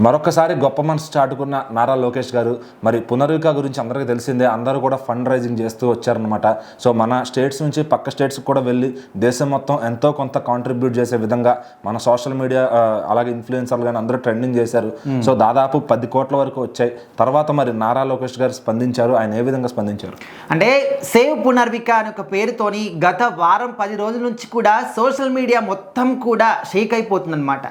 మరొకసారి గొప్ప మనసు చాటుకున్న నారా లోకేష్ గారు మరి పునర్విక గురించి అందరికీ తెలిసిందే. అందరూ కూడా ఫండ్ రైజింగ్ చేస్తూ వచ్చారనమాట. సో మన స్టేట్స్ నుంచి పక్క స్టేట్స్కి కూడా వెళ్ళి దేశం మొత్తం ఎంతో కొంత కాంట్రిబ్యూట్ చేసే విధంగా మన సోషల్ మీడియా అలాగే ఇన్ఫ్లుయెన్సర్లు కానీ అందరూ ట్రెండింగ్ చేశారు. సో దాదాపు 10 కోట్ల వరకు వచ్చాయి. తర్వాత మరి నారా లోకేష్ గారు స్పందించారు. ఆయన ఏ విధంగా స్పందించారు అంటే సేవ్ పునర్విక అనే ఒక పేరుతోని గత వారం 10 రోజుల నుంచి కూడా సోషల్ మీడియా మొత్తం కూడా షేక్ అయిపోతుంది అనమాట.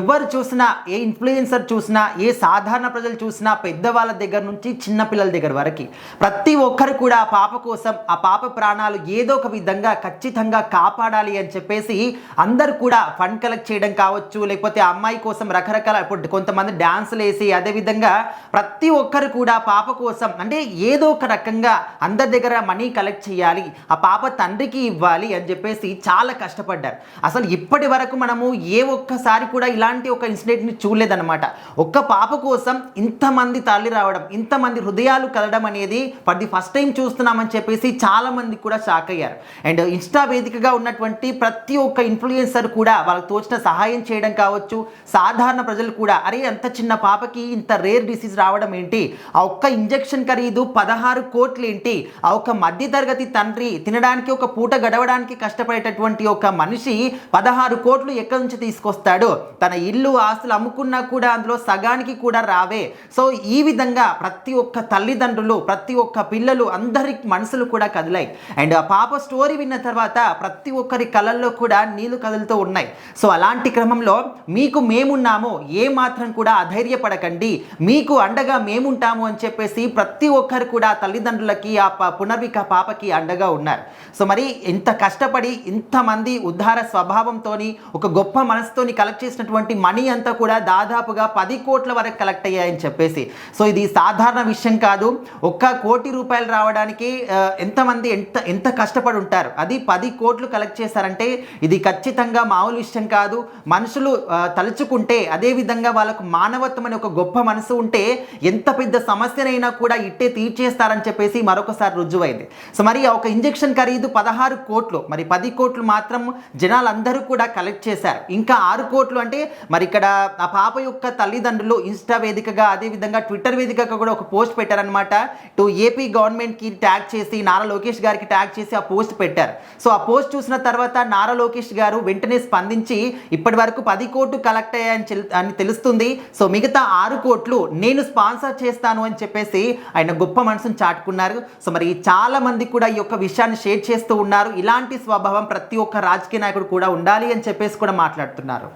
ఎవరు చూసినా, ఏ ఇన్ఫ్లుయెన్సర్ చూసినా, ఏ సాధారణ ప్రజలు చూసినా, పెద్దవాళ్ళ దగ్గర నుంచి చిన్న పిల్లల దగ్గర వరకు ప్రతి ఒక్కరు కూడా ఆ పాప కోసం, ఆ పాప ప్రాణాలు ఏదో ఒక విధంగా ఖచ్చితంగా కాపాడాలి అని చెప్పేసి అందరు కూడా ఫండ్ కలెక్ట్ చేయడం కావచ్చు, లేకపోతే ఆ అమ్మాయి కోసం రకరకాల ఇప్పుడు కొంతమంది డ్యాన్సులు వేసి, అదేవిధంగా ప్రతి ఒక్కరు కూడా పాప కోసం అంటే ఏదో ఒక రకంగా అందరి దగ్గర మనీ కలెక్ట్ చేయాలి, ఆ పాప తండ్రికి ఇవ్వాలి అని చెప్పేసి చాలా కష్టపడ్డారు. అసలు ఇప్పటి వరకు మనము ఏ ఒక్కసారి కూడా ఇలాంటి ఒక ఇన్సిడెంట్ని చూడలేదన్నమాట. ఒక్క పాప కోసం ఇంతమంది తల్లి రావడం, ఇంతమంది హృదయాలు కలడం అనేది ఫస్ట్ టైం చూస్తున్నామని చెప్పేసి చాలా మంది కూడా షాక్ అయ్యారు. అండ్ ఇన్స్టా వేదికగా ఉన్నటువంటి ప్రతి ఒక్క ఇన్ఫ్లుయెన్సర్ కూడా వాళ్ళకి తోచిన సహాయం చేయడం కావచ్చు, సాధారణ ప్రజలు కూడా అరే అంత చిన్న పాపకి ఇంత రేర్ డిసీజ్ రావడం ఏంటి, ఆ ఒక్క ఇంజెక్షన్ ఖరీదు 16 కోట్లు ఏంటి, ఆ ఒక్క మధ్యతరగతి తండ్రి తినడానికి ఒక పూట గడవడానికి కష్టపడేటటువంటి ఒక మనిషి 16 కోట్లు ఎక్కడి నుంచి తీసుకొస్తాడు, తన ఇల్లు ఆస్తులు అమ్ముకున్నా కూడా అందులో సగానికి కూడా రావే. సో ఈ విధంగా ప్రతి ఒక్క తల్లిదండ్రులు, ప్రతి ఒక్క పిల్లలు అందరి మనసులు కూడా కదిలాయి. అండ్ ఆ పాప స్టోరీ విన్న తర్వాత ప్రతి ఒక్కరి కళ్ళల్లో కూడా నీళ్లు కదులుతూ ఉన్నాయి. సో అలాంటి క్రమంలో మీకు మేమున్నాము, ఏ మాత్రం కూడా అధైర్యపడకండి, మీకు అండగా మేముంటాము అని చెప్పేసి ప్రతి ఒక్కరు కూడా తల్లిదండ్రులకి, ఆ పునర్విక పాపకి అండగా ఉన్నారు. సో మరి ఇంత కష్టపడి ఇంతమంది ఉద్ధార స్వభావంతోని, ఒక గొప్ప మనసుతోని కలెక్ట్ చేసినటువంటి మనీ అంతా కూడా దాదాపుగా 10 కోట్ల వరకు కలెక్ట్ అయ్యాయని చెప్పేసి. సో ఇది సాధారణ విషయం కాదు. 1 కోటి రూపాయలు రావడానికి ఎంతమంది ఎంత కష్టపడి ఉంటారు. అది 10 కోట్లు కలెక్ట్ చేశారంటే ఇది ఖచ్చితంగా మామూలు విషయం కాదు. మనుషులు తలుచుకుంటే, అదేవిధంగా వాళ్ళకు మానవత్వం అనే ఒక గొప్ప మనసు ఉంటే ఎంత పెద్ద సమస్యనైనా కూడా ఇట్టే తీర్చేస్తారని చెప్పేసి మరొకసారి రుజువైంది. సో మరి ఒక ఇంజెక్షన్ ఖరీదు 16 కోట్లు, మరి 10 కోట్లు మాత్రం జనాలందరూ కూడా కలెక్ట్ చేశారు. ఇంకా 6 కోట్లు అంటే మరి ఇక్కడ ఆ పాప యొక్క తల్లిదండ్రులు ఇన్స్టా వేదికగా, అదేవిధంగా ట్విట్టర్ వేదికగా కూడా ఒక పోస్ట్ పెట్టారనమాట. ఏపీ గవర్నమెంట్కి ట్యాగ్ చేసి, నారా లోకేష్ గారికి ట్యాగ్ చేసి ఆ పోస్ట్ పెట్టారు. సో ఆ పోస్ట్ చూసిన తర్వాత నారా లోకేష్ గారు వెంటనే స్పందించి ఇప్పటి వరకు 10 కోట్లు కలెక్ట్ అయ్యాయని తెలుస్తుంది, సో మిగతా 6 కోట్లు నేను స్పాన్సర్ చేస్తాను అని చెప్పేసి ఆయన గొప్ప మనసును చాటుకున్నారు. సో మరి చాలా మంది కూడా ఈ యొక్క విషయాన్ని షేర్ చేస్తూ ఉన్నారు. ఇలాంటి స్వభావం ప్రతి ఒక్క రాజకీయ నాయకుడు కూడా ఉండాలి అని చెప్పేసి కూడా మాట్లాడుతున్నారు.